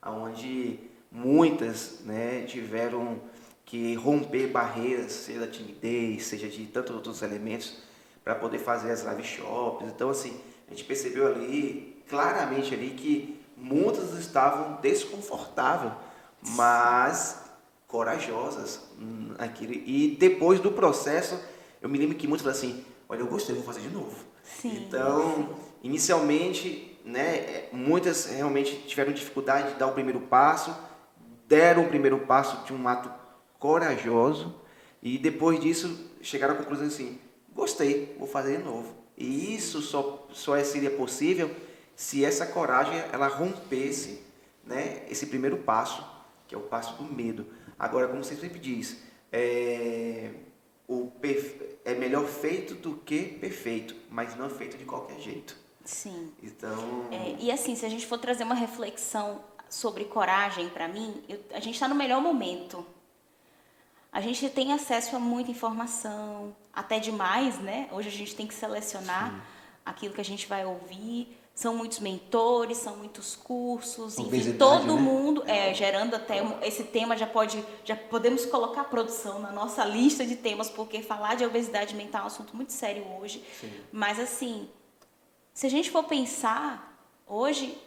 onde muitas, né, tiveram que romper barreiras, seja da timidez, seja de tantos outros elementos, para poder fazer as live shops. Então, assim, a gente percebeu ali, claramente ali, que muitas estavam desconfortáveis, mas corajosas naquilo. E depois do processo, eu me lembro que muitos falaram assim, olha, eu gostei, vou fazer de novo. Sim. Então, inicialmente, né, muitas realmente tiveram dificuldade de dar o primeiro passo, deram o primeiro passo de um ato corajoso, e depois disso chegaram à conclusão assim, gostei, vou fazer de novo. E isso só seria possível se essa coragem ela rompesse, né, esse primeiro passo, que é o passo do medo. Agora, como você sempre diz, é melhor feito do que perfeito, mas não feito de qualquer jeito. Sim. Então... E assim, se a gente for trazer uma reflexão sobre coragem, para mim, a gente está no melhor momento. A gente tem acesso a muita informação, até demais, né? Hoje a gente tem que selecionar aquilo que a gente vai ouvir. São muitos mentores, são muitos cursos, enfim, todo mundo, gerando até esse tema já podemos colocar produção na nossa lista de temas, porque falar de obesidade mental é um assunto muito sério hoje. Sim. Mas assim, se a gente for pensar, hoje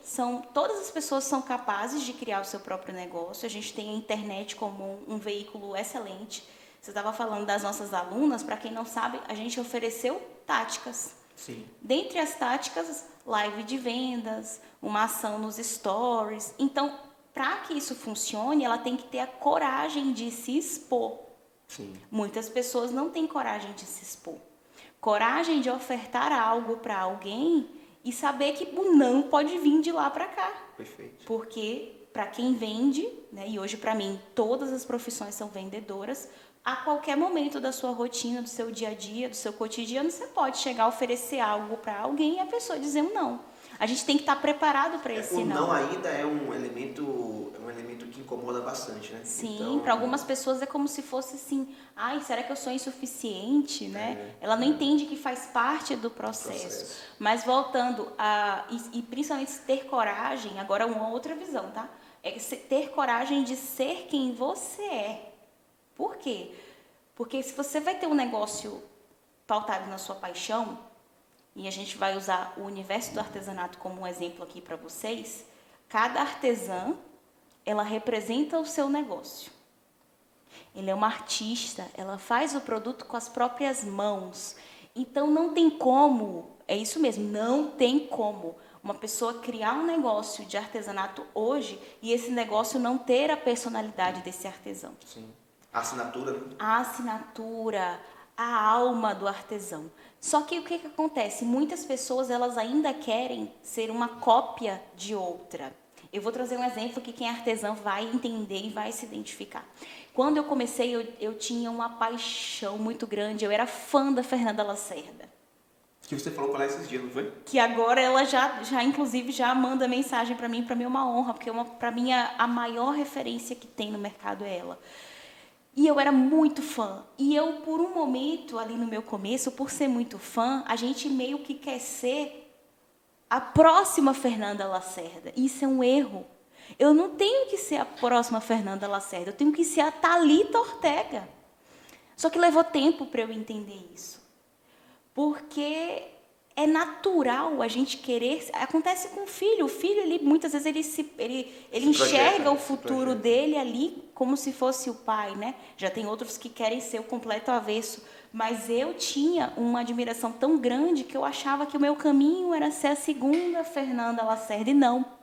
todas as pessoas são capazes de criar o seu próprio negócio. A gente tem a internet como um veículo excelente. Você estava falando das nossas alunas, para quem não sabe, a gente ofereceu táticas. Sim. Dentre as táticas, live de vendas, uma ação nos stories. Então, para que isso funcione, ela tem que ter a coragem de se expor. Sim. Muitas pessoas não têm coragem de se expor. Coragem de ofertar algo para alguém e saber que o não pode vir de lá para cá. Perfeito. Porque para quem vende, né, e hoje para mim todas as profissões são vendedoras, a qualquer momento da sua rotina, do seu dia a dia, do seu cotidiano, você pode chegar a oferecer algo para alguém e a pessoa dizer um não. A gente tem que estar preparado para esse o não. não ainda é um elemento que incomoda bastante, né? Sim, então, para algumas pessoas é como se fosse assim, ai, será que eu sou insuficiente, né? Ela não entende que faz parte do processo. Mas voltando e principalmente ter coragem, agora uma outra visão, tá? É ter coragem de ser quem você é. Por quê? Porque se você vai ter um negócio pautado na sua paixão, e a gente vai usar o universo do artesanato como um exemplo aqui para vocês, cada artesã, ela representa o seu negócio. Ela é uma artista, ela faz o produto com as próprias mãos. Então não tem como, é isso mesmo, não tem como uma pessoa criar um negócio de artesanato hoje e esse negócio não ter a personalidade desse artesão. Sim. A assinatura, né? A assinatura, a alma do artesão. Só que o que acontece? Muitas pessoas elas ainda querem ser uma cópia de outra. Eu vou trazer um exemplo que quem é artesão vai entender e vai se identificar. Quando eu comecei, eu tinha uma paixão muito grande. Eu era fã da Fernanda Lacerda. Que você falou com ela esses dias, não foi? Que agora ela já inclusive, já manda mensagem para mim é uma honra, porque para mim a maior referência que tem no mercado é ela. E eu era muito fã. E eu, por um momento, ali no meu começo, por ser muito fã, a gente meio que quer ser a próxima Fernanda Lacerda. Isso é um erro. Eu não tenho que ser a próxima Fernanda Lacerda, eu tenho que ser a Thalita Ortega. Só que levou tempo para eu entender isso. Porque é natural a gente querer... Acontece com o filho. O filho, ele, muitas vezes, ele enxerga o futuro dele ali como se fosse o pai, né? Já tem outros que querem ser o completo avesso. Mas eu tinha uma admiração tão grande que eu achava que o meu caminho era ser a segunda Fernanda Lacerda. E não.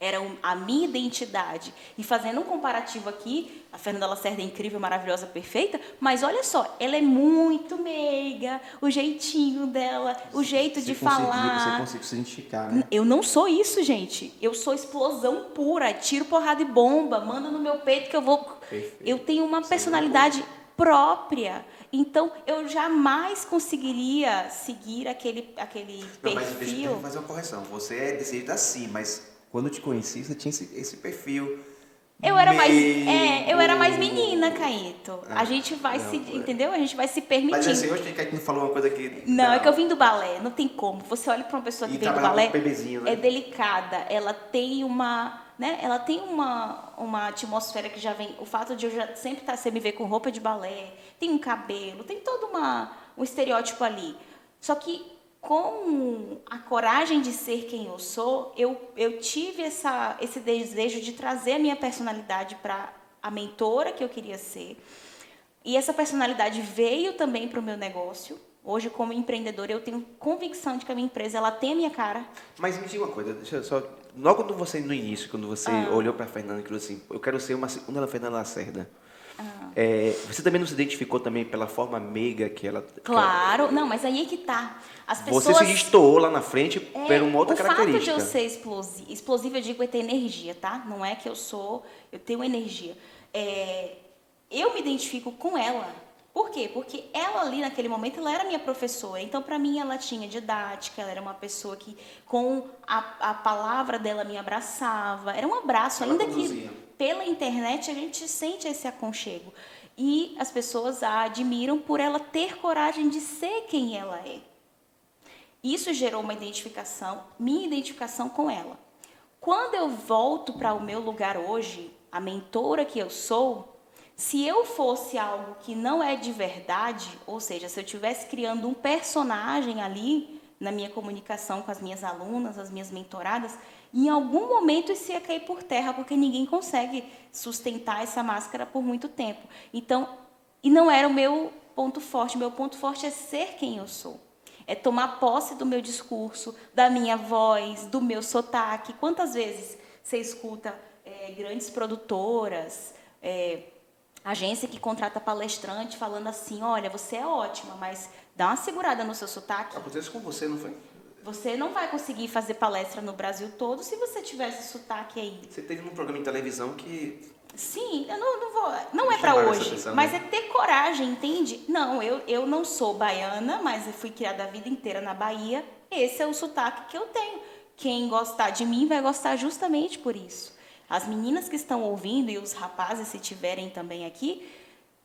Era a minha identidade. E fazendo um comparativo aqui, a Fernanda Lacerda é incrível, maravilhosa, perfeita, mas olha só, ela é muito meiga, o jeitinho dela, o jeito de falar. Você consegue se identificar, né? Eu não sou isso, gente. Eu sou explosão pura, tiro, porrada e bomba, manda no meu peito que eu vou... Perfeito. Eu tenho uma personalidade própria. Então, eu jamais conseguiria seguir aquele perfil. Não, mas deixa eu fazer uma correção. Você é desse jeito assim, mas... Quando eu te conheci, você tinha esse perfil. Eu era mais menina, Caíto. A gente vai entendeu? A gente vai se permitindo. Mas assim, hoje a Caíto não falou uma coisa que... Não, é que eu vim do balé, não tem como. Você olha para uma pessoa que vem do balé, bebezinho, né? é delicada, ela tem uma né? Ela tem uma atmosfera que já vem, o fato de eu já sempre estar, você me ver com roupa de balé, tem um cabelo, tem todo um estereótipo ali. Só que com a coragem de ser quem eu sou, eu tive esse desejo de trazer a minha personalidade para a mentora que eu queria ser. E essa personalidade veio também para o meu negócio. Hoje, como empreendedora, eu tenho convicção de que a minha empresa ela tem a minha cara. Mas me diga uma coisa, deixa eu só... Logo quando você, no início, quando você olhou para a Fernanda e falou assim, eu quero ser uma segunda Fernanda Lacerda, você também não se identificou também pela forma meiga que ela... Claro, não, mas aí é que tá. As pessoas... Você se destoou lá na frente por uma outra característica. O fato de eu ser explosiva, eu digo, é ter energia, tá? Não é que eu tenho energia. Eu me identifico com ela. Por quê? Porque ela ali, naquele momento, ela era minha professora. Então, para mim, ela tinha didática, ela era uma pessoa que, com a palavra dela, me abraçava. Era um abraço, Ela ainda conduzia. que pela internet a gente sente esse aconchego. E as pessoas a admiram por ela ter coragem de ser quem ela é. Isso gerou uma identificação, minha identificação com ela. Quando eu volto para o meu lugar hoje, a mentora que eu sou, se eu fosse algo que não é de verdade, ou seja, se eu estivesse criando um personagem ali na minha comunicação com as minhas alunas, as minhas mentoradas, em algum momento isso ia cair por terra, porque ninguém consegue sustentar essa máscara por muito tempo. Então, e não era o meu ponto forte. Meu ponto forte é ser quem eu sou. É tomar posse do meu discurso, da minha voz, do meu sotaque. Quantas vezes você escuta grandes produtoras, agência que contrata palestrante falando assim, olha, você é ótima, mas dá uma segurada no seu sotaque. Aconteceu com você, não foi? Você não vai conseguir fazer palestra no Brasil todo se você tivesse sotaque aí. Você teve um programa de televisão que... Sim, eu não vou... Não é para chamaram essa hoje, atenção, mas né? é ter coragem, entende? Não, eu não sou baiana, mas eu fui criada a vida inteira na Bahia. Esse é o sotaque que eu tenho. Quem gostar de mim vai gostar justamente por isso. As meninas que estão ouvindo e os rapazes, se tiverem também aqui,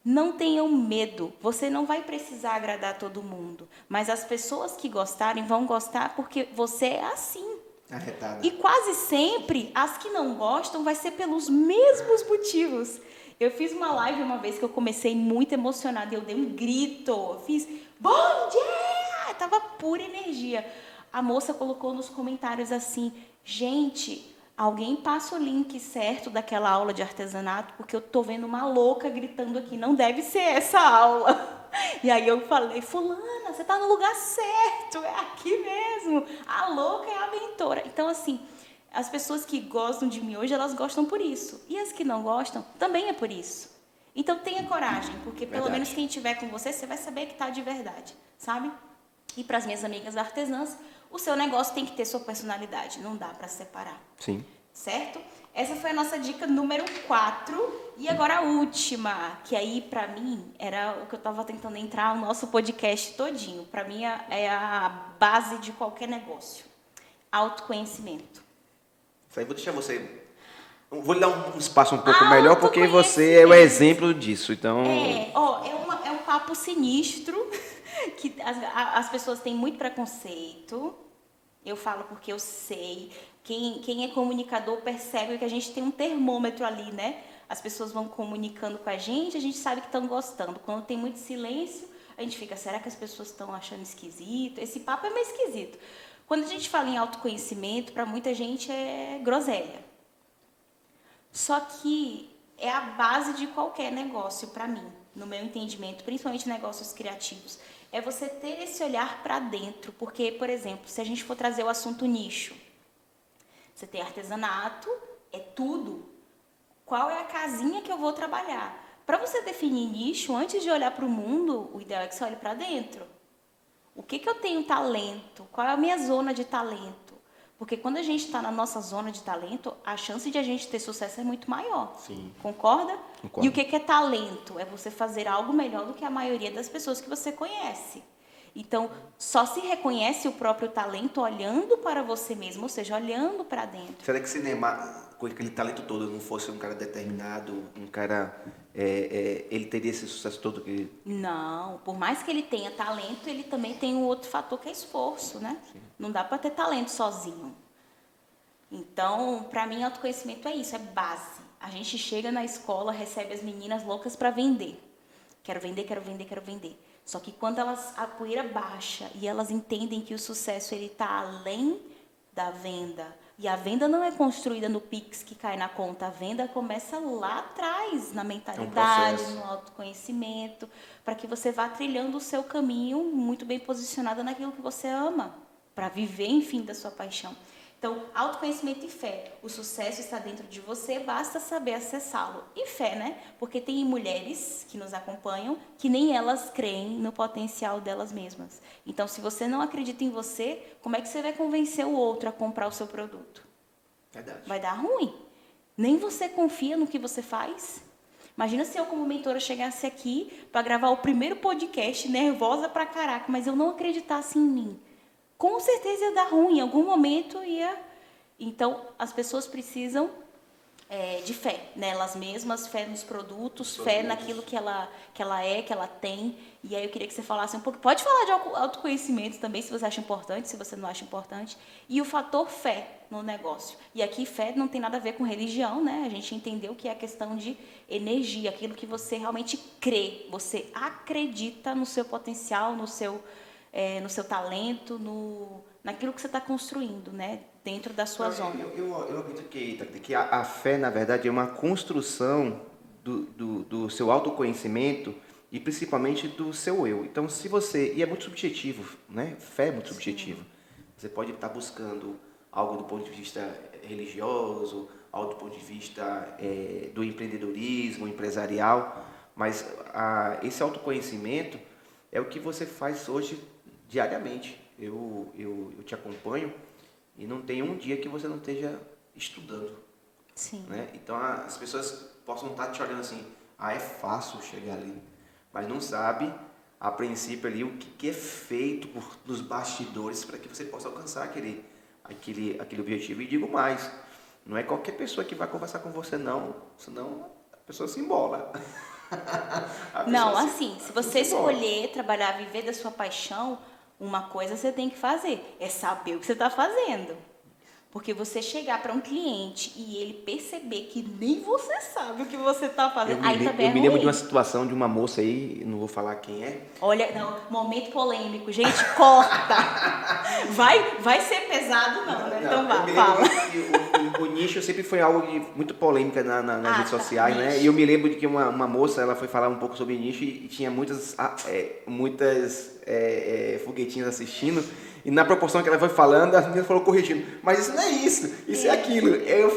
não tenham medo. Você não vai precisar agradar todo mundo. Mas as pessoas que gostarem vão gostar porque você é assim. Arretada. E quase sempre, as que não gostam vai ser pelos mesmos motivos. Eu fiz uma live uma vez que eu comecei muito emocionada e eu dei um grito. Eu fiz, bom dia! Tava pura energia. A moça colocou nos comentários assim, gente, alguém passa o link certo daquela aula de artesanato, porque eu tô vendo uma louca gritando aqui, não deve ser essa aula. E aí eu falei, fulana, você tá no lugar certo, é aqui mesmo. A louca é a mentora. Então, assim, as pessoas que gostam de mim hoje, elas gostam por isso. E as que não gostam, também é por isso. Então, tenha coragem, porque pelo menos quem estiver com você, você vai saber que tá de verdade, sabe? E para as minhas amigas artesãs, o seu negócio tem que ter sua personalidade, não dá para separar. Sim. Certo? Essa foi a nossa dica número 4. E agora a última, que aí para mim era o que eu estava tentando entrar no nosso podcast todinho. Para mim é a base de qualquer negócio. Autoconhecimento. Isso aí vou deixar você... Vou lhe dar um espaço um pouco melhor, porque você é o exemplo disso. Então... É um papo sinistro, que as pessoas têm muito preconceito. Eu falo porque eu sei. Quem é comunicador percebe que a gente tem um termômetro ali, né? As pessoas vão comunicando com a gente sabe que estão gostando. Quando tem muito silêncio, a gente fica, será que as pessoas estão achando esquisito? Esse papo é meio esquisito. Quando a gente fala em autoconhecimento, para muita gente é groselha. Só que é a base de qualquer negócio para mim, no meu entendimento, principalmente negócios criativos. É você ter esse olhar para dentro. Porque, por exemplo, se a gente for trazer o assunto nicho, você tem artesanato, é tudo. Qual é a casinha que eu vou trabalhar? Para você definir nicho, antes de olhar para o mundo, o ideal é que você olhe para dentro. O que eu tenho talento? Qual é a minha zona de talento? Porque quando a gente está na nossa zona de talento, a chance de a gente ter sucesso é muito maior. Sim. Concorda? Concordo. E o que é talento? É você fazer algo melhor do que a maioria das pessoas que você conhece. Então, só se reconhece o próprio talento olhando para você mesmo, ou seja, olhando para dentro. Será que se Neymar, com aquele talento todo, não fosse um cara determinado, um cara... ele teria esse sucesso todo que... Não, por mais que ele tenha talento, ele também tem um outro fator que é esforço, né? Sim. Não dá para ter talento sozinho. Então, para mim, autoconhecimento é isso, é base. A gente chega na escola, recebe as meninas loucas para vender. Quero vender, quero vender, quero vender. Só que quando a poeira baixa e elas entendem que o sucesso ele está além da venda, e a venda não é construída no Pix que cai na conta, a venda começa lá atrás, na mentalidade, no autoconhecimento, para que você vá trilhando o seu caminho muito bem posicionada naquilo que você ama, para viver, enfim, da sua paixão. Então, autoconhecimento e fé. O sucesso está dentro de você, basta saber acessá-lo. E fé, né? Porque tem mulheres que nos acompanham que nem elas creem no potencial delas mesmas. Então, se você não acredita em você, como é que você vai convencer o outro a comprar o seu produto? Verdade. Vai dar ruim. Nem você confia no que você faz. Imagina se eu, como mentora, chegasse aqui para gravar o primeiro podcast, nervosa pra caraca, mas eu não acreditasse em mim. Com certeza ia dar ruim, em algum momento ia... Então, as pessoas precisam de fé nelas mesmas, fé nos produtos, fé naquilo que ela é, que ela tem. E aí eu queria que você falasse um pouco... Pode falar de autoconhecimento também, se você acha importante, se você não acha importante. E o fator fé no negócio. E aqui fé não tem nada a ver com religião, né? A gente entendeu que é a questão de energia, aquilo que você realmente crê. Você acredita no seu potencial, no seu talento, naquilo que você está construindo, né? Dentro da sua zona. Eu acredito que a fé, na verdade, é uma construção do seu autoconhecimento e principalmente do seu eu. Então, se você... E é muito subjetivo, né? Fé é muito subjetivo. Você pode estar buscando algo do ponto de vista religioso, algo do ponto de vista do empreendedorismo, empresarial, mas esse autoconhecimento é o que você faz hoje diariamente. Eu te acompanho e não tem um dia que você não esteja estudando. Sim. Né? Então as pessoas possam estar te olhando assim, é fácil chegar ali, mas não sabe a princípio ali o que é feito nos bastidores para que você possa alcançar aquele objetivo. E digo mais, não é qualquer pessoa que vai conversar com você não, senão a pessoa se embola. Não, assim, se você escolher trabalhar, viver da sua paixão, uma coisa você tem que fazer, é saber o que você está fazendo. Porque você chegar para um cliente e ele perceber que nem você sabe o que você está fazendo, aí também é ruim. Eu me lembro de uma situação de uma moça aí, não vou falar quem é. Olha, não, momento polêmico, gente, corta. Vai ser pesado não, né? Então vá, fala. O nicho sempre foi algo de muito polêmica nas redes sociais, né? E eu me lembro de que uma moça, ela foi falar um pouco sobre nicho e tinha muitas foguetinhas assistindo. E na proporção que ela foi falando, as meninas foram corrigindo. Mas isso não é isso, isso é aquilo. Eu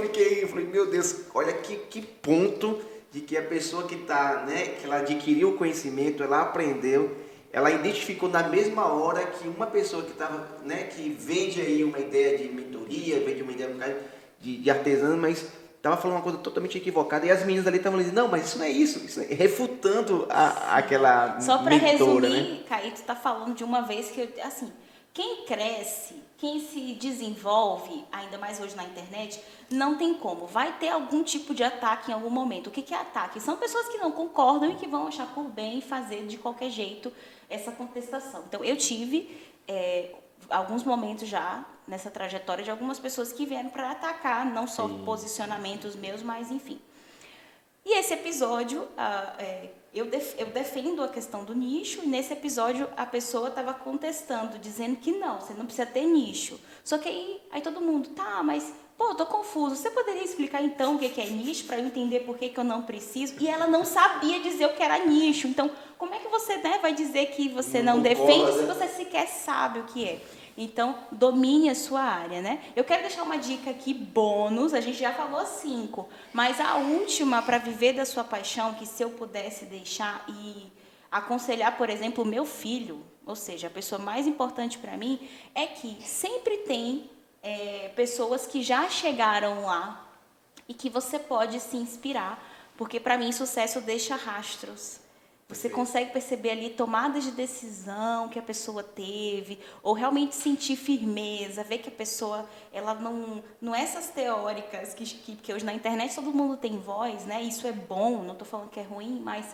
falei, meu Deus, olha que ponto de que a pessoa que está, né, que ela adquiriu o conhecimento, ela aprendeu, ela identificou na mesma hora que uma pessoa que estava, né, que vende aí uma ideia de mentoria, vende uma ideia de artesã, mas estava falando uma coisa totalmente equivocada. E as meninas ali estavam dizendo, não, mas isso não é isso é refutando aquela Só para resumir, né? Caíto está falando de uma vez que, assim, quem cresce, quem se desenvolve, ainda mais hoje na internet, não tem como. Vai ter algum tipo de ataque em algum momento. O que é ataque? São pessoas que não concordam e que vão achar por bem fazer de qualquer jeito essa contestação. Então, eu tive alguns momentos já nessa trajetória de algumas pessoas que vieram para atacar, não só posicionamentos meus, mas enfim. E esse episódio, eu defendo a questão do nicho, e nesse episódio a pessoa estava contestando, dizendo que não, você não precisa ter nicho. Só que aí todo mundo, mas, eu tô confuso, você poderia explicar então o que é nicho, para eu entender por que eu não preciso? E ela não sabia dizer o que era nicho, então como é que você vai dizer que você não defende se você sequer sabe o que é? Então, domine a sua área, né? Eu quero deixar uma dica aqui, bônus, a gente já falou 5, mas a última para viver da sua paixão, que se eu pudesse deixar e aconselhar, por exemplo, o meu filho, ou seja, a pessoa mais importante para mim, é que sempre tem pessoas que já chegaram lá e que você pode se inspirar, porque para mim sucesso deixa rastros. Você consegue perceber ali tomadas de decisão que a pessoa teve, ou realmente sentir firmeza, ver que a pessoa, ela não é essas teóricas, que hoje na internet todo mundo tem voz, né? Isso é bom, não estou falando que é ruim, mas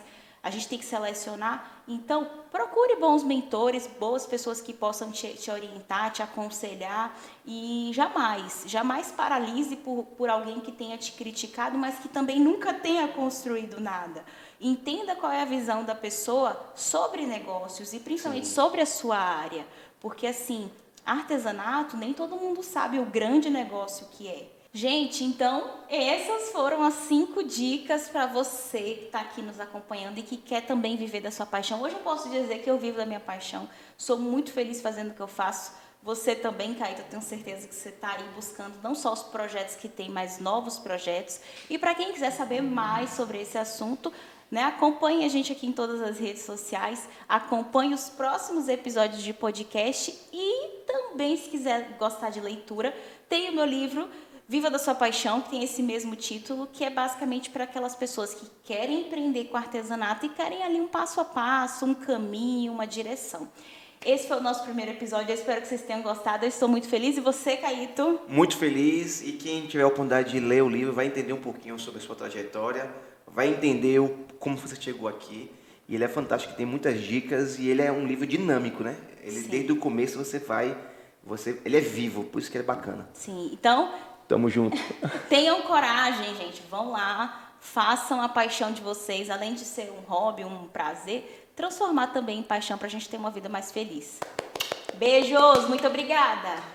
a gente tem que selecionar. Então, procure bons mentores, boas pessoas que possam te orientar, te aconselhar e jamais paralise por alguém que tenha te criticado, mas que também nunca tenha construído nada. Entenda qual é a visão da pessoa sobre negócios e principalmente sobre a sua área, porque assim, artesanato, nem todo mundo sabe o grande negócio que é. Gente, então, essas foram as 5 dicas para você que está aqui nos acompanhando e que quer também viver da sua paixão. Hoje eu posso dizer que eu vivo da minha paixão, sou muito feliz fazendo o que eu faço. Você também, Caíto, eu tenho certeza que você está aí buscando não só os projetos que tem, mas novos projetos. E para quem quiser saber mais sobre esse assunto, né, acompanhe a gente aqui em todas as redes sociais, acompanhe os próximos episódios de podcast e também, se quiser gostar de leitura, tem o meu livro Viva da Sua Paixão, que tem esse mesmo título, que é basicamente para aquelas pessoas que querem empreender com artesanato e querem ali um passo a passo, um caminho, uma direção. Esse foi o nosso primeiro episódio, eu espero que vocês tenham gostado, eu estou muito feliz. E você, Caíto? Muito feliz, e quem tiver a oportunidade de ler o livro vai entender um pouquinho sobre a sua trajetória, vai entender como você chegou aqui. E ele é fantástico, tem muitas dicas e ele é um livro dinâmico, né? Ele desde o começo ele é vivo, por isso que ele é bacana. Sim, então... Tamo junto. Tenham coragem, gente. Vão lá, façam a paixão de vocês, além de ser um hobby, um prazer, transformar também em paixão para a gente ter uma vida mais feliz. Beijos, muito obrigada!